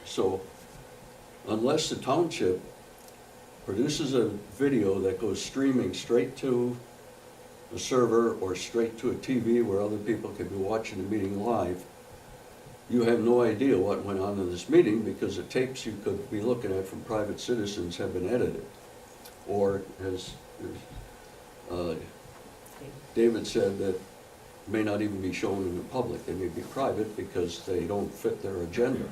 So unless the township produces a video that goes streaming straight to a server or straight to a TV where other people can be watching the meeting live, you have no idea what went on in this meeting because the tapes you could be looking at from private citizens have been edited. Or as David said, that may not even be shown in the public. They may be private because they don't fit their agenda.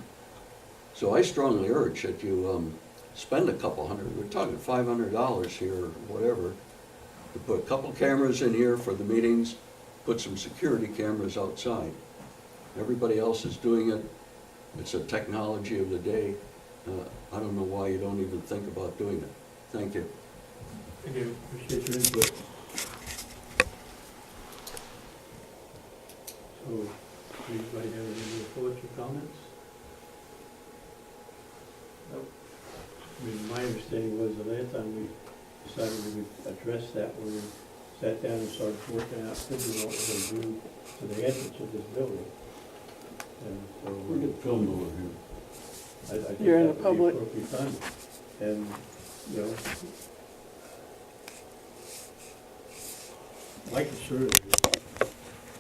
So I strongly urge that you spend a couple hundred, we're talking $500 here or whatever, to put a couple cameras in here for the meetings, put some security cameras outside. Everybody else is doing it. It's a technology of the day. I don't know why you don't even think about doing it. Thank you. Thank you. Appreciate your input. So, anybody have any more thoughts or comments? Nope. I mean, my understanding was the last time we decided we would address that when we sat down and started working out, figuring out what we're going to do to the entrance of this building. And so We get filmed over here. I think You're in that the would be public. appropriate time. And, you know, like the sort of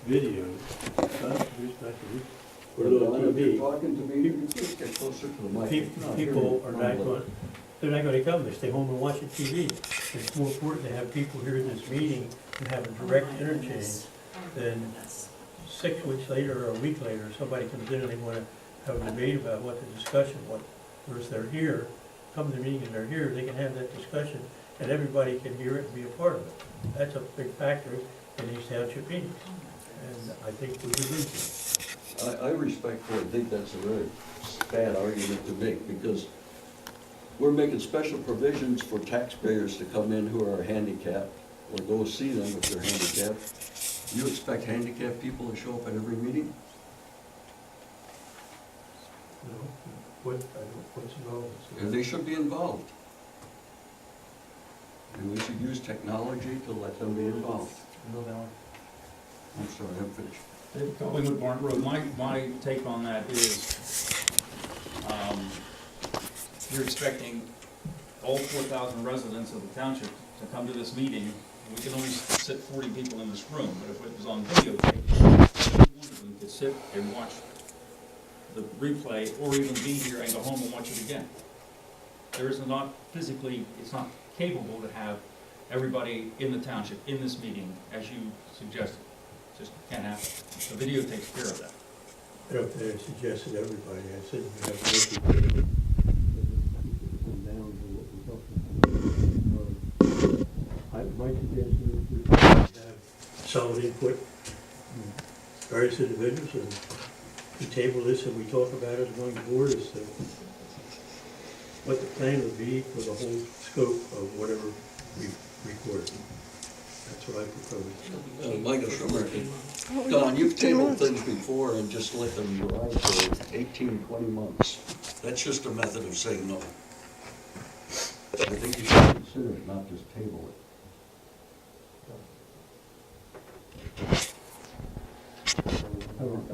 video, put it on If you're TV. talking to me, you just get closer to the mic. People are not going, they're not gonna come, they stay home and watch the TV. It's more important to have people here in this meeting and have a direct interchange than 6 weeks later or a week later, somebody comes in and they wanna have a debate about what the discussion was. Whereas they're here, come to the meeting and they're here, they can have that discussion and everybody can hear it and be a part of it. That's a big factor in these township meetings, and I think we agree. I respectfully think that's a very bad argument to make, because we're making special provisions for taxpayers to come in who are handicapped, or go see them if they're handicapped. You expect handicapped people to show up at every meeting? You know, what's involved? And they should be involved. And we should use technology to let them be involved. I'm sorry, I'm finished. David Collingwood, Barn Road. My take on that is, you're expecting all 4,000 residents of the township to come to this meeting. We can only sit 40 people in this room, but if it was on videotape, every one of them could sit and watch the replay, or even be here and go home and watch it again. There is not physically, it's not capable to have everybody in the township in this meeting, as you suggested. Just can't happen. The video takes care of that. I don't think I suggested everybody, I said we have more people. Come down to what we're talking about. My suggestion is we have solid input from various individuals, and we table this and we talk about it going forward as to what the plan would be for the whole scope of whatever we recorded. That's what I propose. Michael Schumer, Don, you've tabled things before and just let them ride for 18, 20 months. That's just a method of saying no. I think you should consider it, not just table it.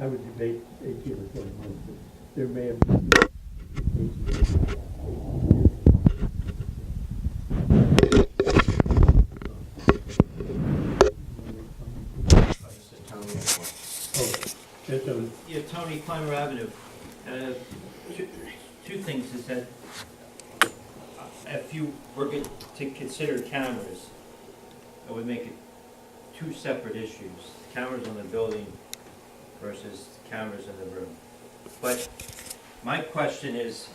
I would debate 18 or 20 months, but there may have been 18 Yeah, Tony, Clymer Avenue. Two things is that if you were to consider cameras, I would make it two separate issues. Cameras on the building versus cameras in the room. But my question is,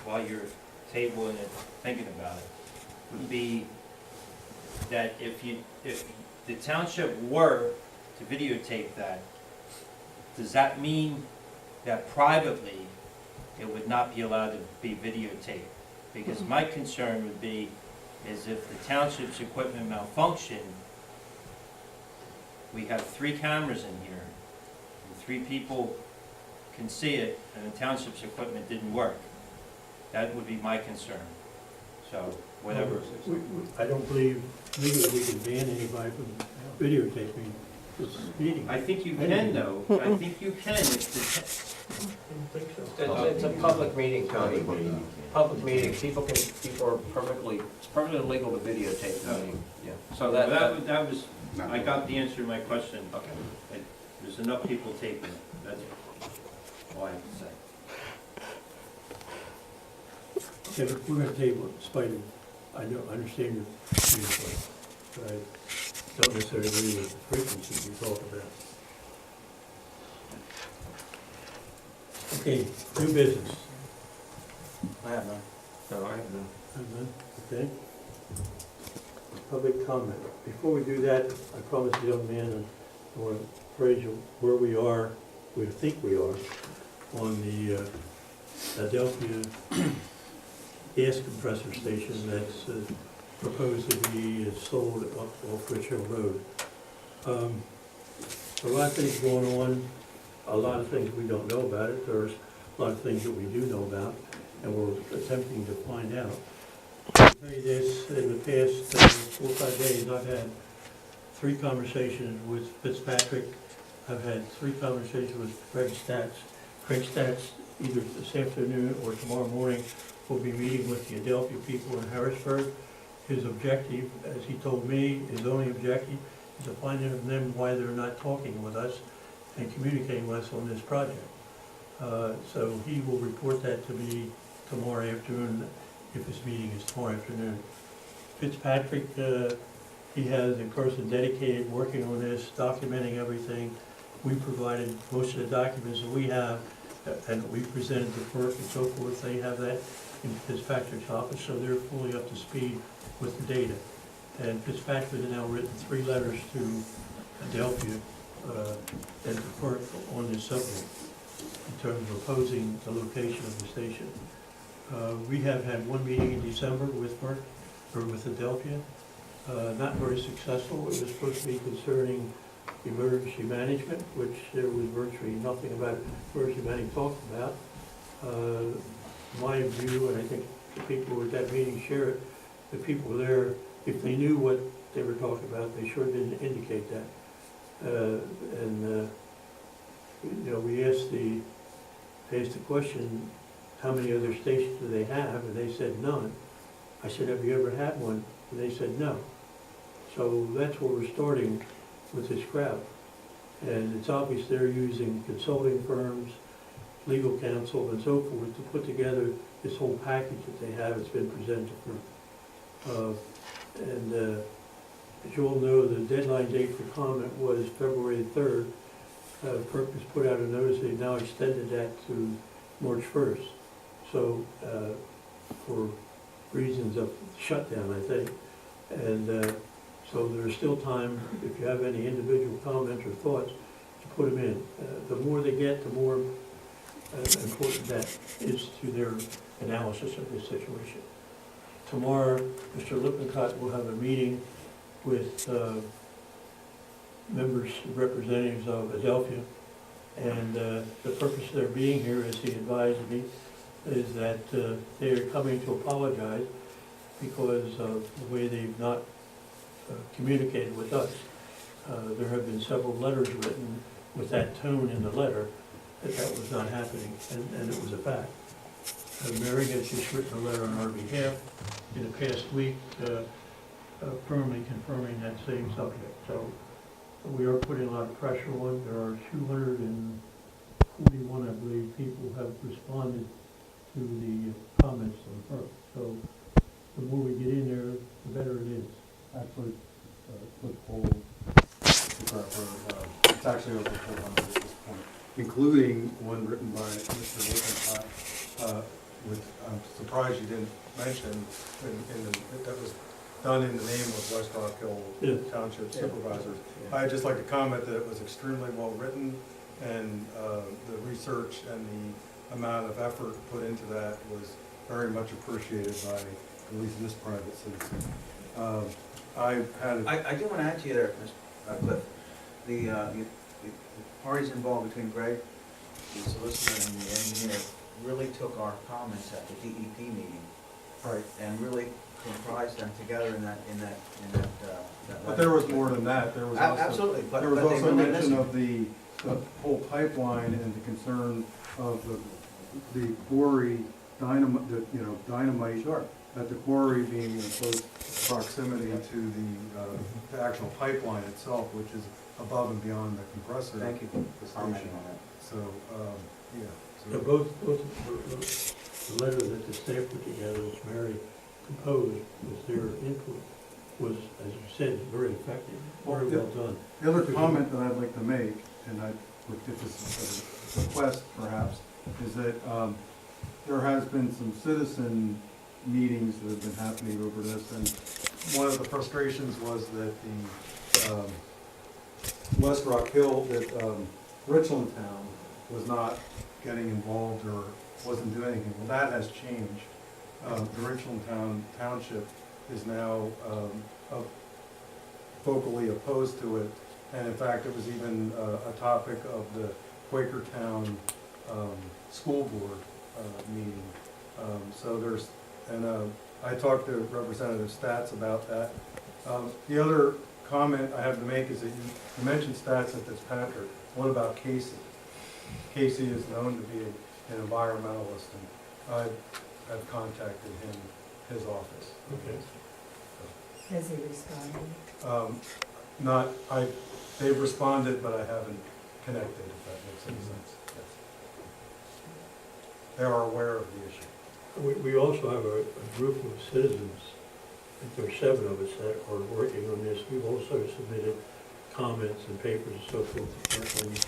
while you're tabling it, thinking about it, would be that if the township were to videotape that, does that mean that privately it would not be allowed to be videotaped? Because my concern would be is if the township's equipment malfunctioned, we have 3 cameras in here, and 3 people can see it, and the township's equipment didn't work. That would be my concern. So, whatever. I don't believe legally we can ban anybody from videotaping this meeting. I think you can though, I think you can if I don't think so. It's a public meeting, Tony. Public meeting, people are it's perfectly legal to videotape the meeting. Yeah. So the, that, that was, I got the answer to my question. okay. There's enough people taping it, that's all I have to say. Okay, but we're gonna table it in spite of, I understand your viewpoint, but I don't necessarily agree with the frequency you talk about. Okay, new business. I have none. No, I have none. Okay. Public comment. Before we do that, I promised the young man, and I want to praise you where we are, we think we are, on the Adelphia gas compressor station that's proposed to be sold up off Rich Hill Road. A lot of things going on, a lot of things we don't know about it. There's a lot of things that we do know about, and we're attempting to find out. I'll tell you this, in the past 4 or 5 days, I've had 3 conversations with Fitzpatrick. I've had 3 conversations with Craig Stats. Craig Stats, either this afternoon or tomorrow morning, will be meeting with the Adelphia people in Harrisburg. His objective, as he told me, his only objective is to find out from them why they're not talking with us and communicating with us on this project. So he will report that to me tomorrow afternoon, if his meeting is tomorrow afternoon. Fitzpatrick, he has a person dedicated working on this, documenting everything. We provided most of the documents that we have, and we presented to FERC and so forth. They have that in Fitzpatrick's office, so they're fully up to speed with the data. And Fitzpatrick has now written 3 letters to Adelphia and to FERC on this subject in terms of opposing the location of the station. We have had 1 meeting in December with FERC, or with Adelphia. Not very successful. It was supposed to be concerning emergency management, which there was virtually nothing about emergency management talked about. My view, and I think the people at that meeting share it, the people there, if they knew what they were talking about, they sure didn't indicate that. You know, we asked the question, how many other stations do they have? And they said none. I said, have you ever had one? And they said no. So that's where we're starting with this crowd. And it's obvious they're using consulting firms, legal counsel, and so forth to put together this whole package that they have. It's been presented for. As you all know, the deadline date for comment was February 3rd. FERC has put out a notice. They've now extended that to March 1st. So for reasons of shutdown, I think. And so there's still time, if you have any individual comments or thoughts, to put them in. The more they get, the more important that is to their analysis of this situation. Tomorrow, Mr. Lippincott will have a meeting with members, representatives of Adelphia, and the purpose of their being here, as he advised me, is that they are coming to apologize because of the way they've not communicated with us. There have been several letters written with that tone in the letter that was not happening, and it was a fact. Mary has just written a letter on our behalf in the past week, firmly confirming that same subject. So we are putting a lot of pressure on. There are 241, I believe, people who have responded to the comments on her. So the more we get in there, the better it is. Actually, quick poll, it's actually over 400 at this point, including one written by Mr. Lippincott, which I'm surprised you didn't mention, that was done in the name of West Rockhill Township Supervisors. I'd just like to comment that it was extremely well written, and the research and the amount of effort put into that was very much appreciated by at least this private citizen. I do want to add to you there, Mr. Cliff. The parties involved between Greg, the solicitor, and the engineer really took our comments at the DEP meeting Right. and really comprise them together in that. But there was more than that, there was also. Absolutely, but There was they also really mention listen. of the whole pipeline and the concern of the quarry dynamite, dynamite Sure. at the quarry being in close proximity to the actual pipeline itself, which is above and beyond the compressor. Thank you for station. commenting on that. So, yeah. So both the letter that the staff put together, which Mary composed, was their input, was, as you said, very effective, very well done. The other comment that I'd like to make, and I would get this as a request perhaps, is that there has been some citizen meetings that have been happening over this, and one of the frustrations was that the West Rockhill, that Richland Town was not getting involved or wasn't doing anything. Well, that has changed. The Richland Township is now vocally opposed to it, and in fact, it was even a topic of the Quakertown school board meeting. So there's, and I talked to Representative Stats about that. The other comment I have to make is that you mentioned Stats and Fitzpatrick. What about Casey? Casey is known to be an environmentalist, and I've contacted him, his office. Okay. Has he responded? They've responded, but I haven't connected, if that makes any sense. Yes. They are aware of the issue. We also have a group of citizens, I think there are 7 of us that are working on this. We've also submitted comments and papers and so forth to Kirkland.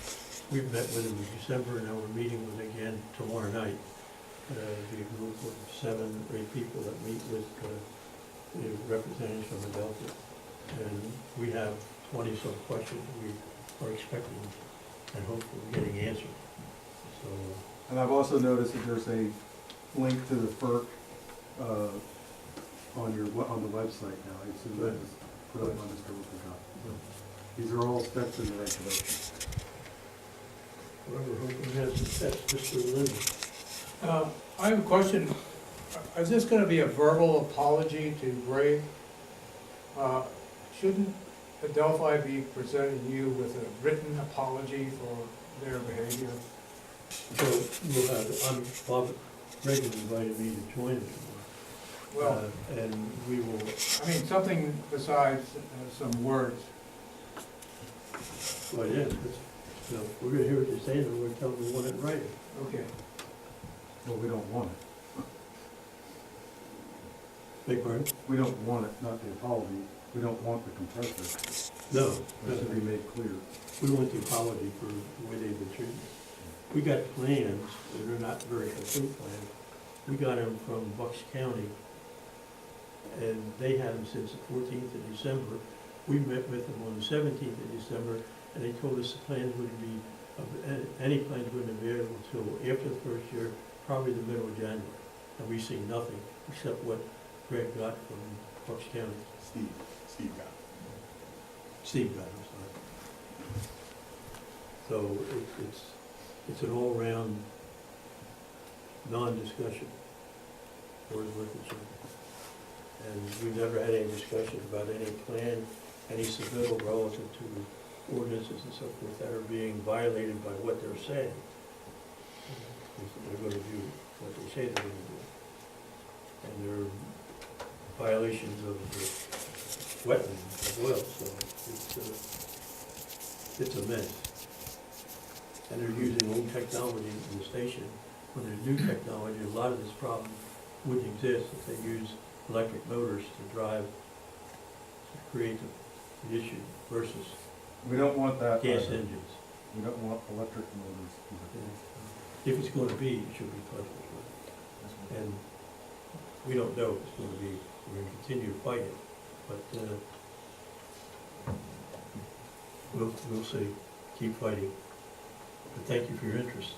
We've met with them in December, and now we're meeting with them again tomorrow night. The group of 7 or 8 people that meet with the representatives from Adelphia. And we have 20-some questions we are expecting and hopefully getting answered. So, And I've also noticed that there's a link to the FERC on the website now. I assume that was put up on Mr. Wilcox. These are all steps in the right direction. we're hoping to have success. Mr. Linden. I have a question. Is this gonna be a verbal apology to Greg? Shouldn't Adelphia be presenting you with a written apology for their behavior? So we'll have, Bob Reagan invited me to join him tomorrow. Well, And we will, I mean, something besides some words. well, yeah, we're gonna hear what you're saying, and we're gonna tell them we want it in writing. Okay. Well, we don't want it. Big pardon? We don't want it, not the apology. We don't want the compressor. No, That should be made clear. we want the apology for the way they've been treated. We got plans, and they're not very complete plans. We got them from Bucks County, and they had them since the 14th of December. We met with them on the 17th of December, and they told us the plans wouldn't be, any plans wouldn't be available until after the first year, probably the middle of January. And we see nothing except what Greg got from Bucks County. Steve got it, I'm sorry. So it's an all-round non-discussion for his work and and we've never had any discussion about any plan, any submittal relative to ordinances and so forth that are being violated by what they're saying. They're gonna do what they say they're gonna do. And they're violations of the wetlands as well, so it's a mess. And they're using old technology in the station. When there's new technology, a lot of this problem wouldn't exist if they use electric motors to drive, to create the issue versus We don't want that. gas either. engines. We don't want electric motors. If it's gonna be, it should be pleasant. And we don't know if it's gonna be, we're gonna continue to fight it, but, we'll see, keep fighting. But thank you for your interest.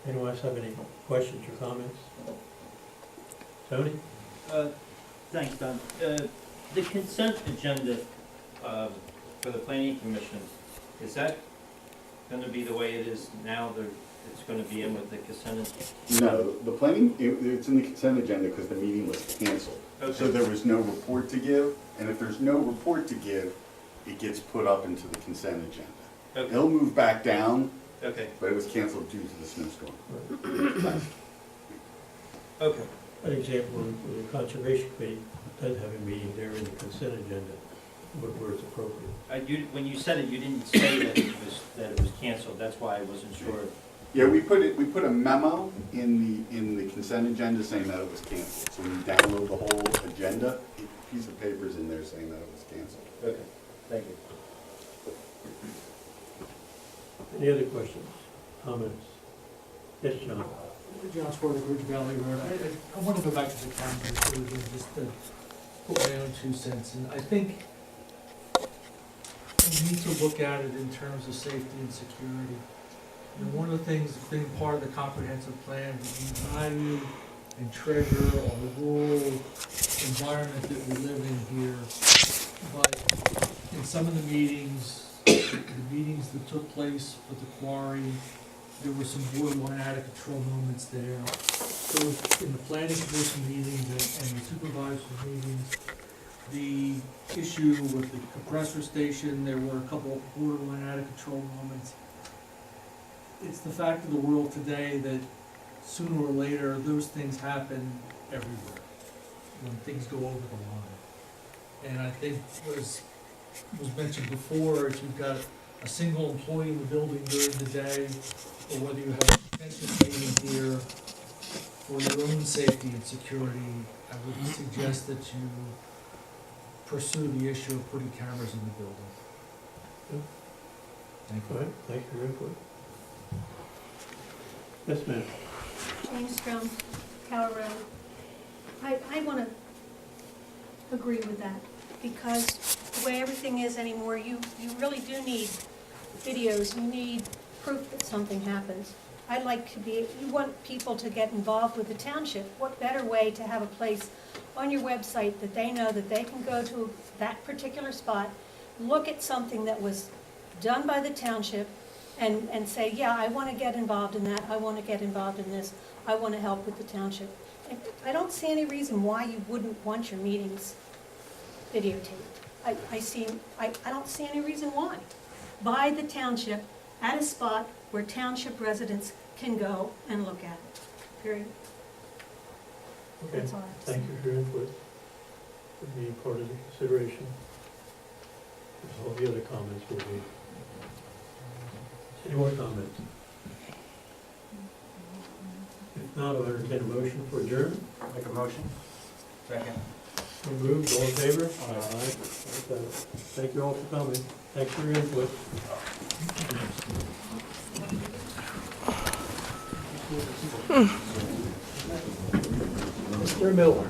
Anyone else have any questions or comments? Tony? Thanks, Don. The consent agenda for the planning commission, is that gonna be the way it is now? it's gonna be in with the consent. No, the planning, it's in the consent agenda because the meeting was canceled. So Okay. there was no report to give, and if there's no report to give, it gets put up into the consent agenda. Okay. It'll move back down, Okay, but it was canceled due to the snowstorm. okay. An example, the Conservation Committee does have a meeting there in the consent agenda, where it's appropriate. When you said it, you didn't say that it was canceled, that's why I wasn't sure. Yeah, we put a memo in the consent agenda saying that it was canceled. So when you download the whole agenda, a piece of paper's in there saying that it was canceled. Okay, thank you. Any other questions, comments? Yes, John? John Square, Ridge Valley Road. I want to go back to the cameras, and just to put my own 2 cents in. I think we need to look at it in terms of safety and security. And one of the things that's been part of the comprehensive plan, we value and treasure on the rural environment that we live in here. But in some of the meetings that took place with the quarry, there were some borderline out of control moments there. So in the planning commission meetings and the supervisors meetings, the issue with the compressor station, there were a couple of borderline out of control moments. It's the fact of the world today that sooner or later, those things happen everywhere, when things go over the line. And I think what was mentioned before, if you've got a single employee in the building during the day, or whether you have a pension meeting here, for your own safety and security, I would suggest that you pursue the issue of putting cameras in the building. Thank All you. right, thank you for your input. Yes, ma'am? James Strom, Tower Road. I want to agree with that, because the way everything is anymore, you really do need videos, you need proof that something happens. I'd like to be, you want people to get involved with the township. What better way to have a place on your website that they know that they can go to that particular spot, look at something that was done by the township, and say, yeah, I want to get involved in that, I want to get involved in this, I want to help with the township. I don't see any reason why you wouldn't want your meetings videotaped. I don't see any reason why. By the township, at a spot where township residents can go and look at it, period. Okay, That's all I have to say. thank you for your input. Would be part of the consideration. As all the other comments will be. Any more comments? If not, I'll entertain a motion for adjournment. Make a motion? Second. So moved, all in favor? Aye. Thank you all for coming. Thanks for your input. Mr. Miller.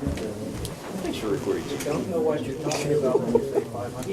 Thanks for recording. You don't know what you're talking about when you say 500.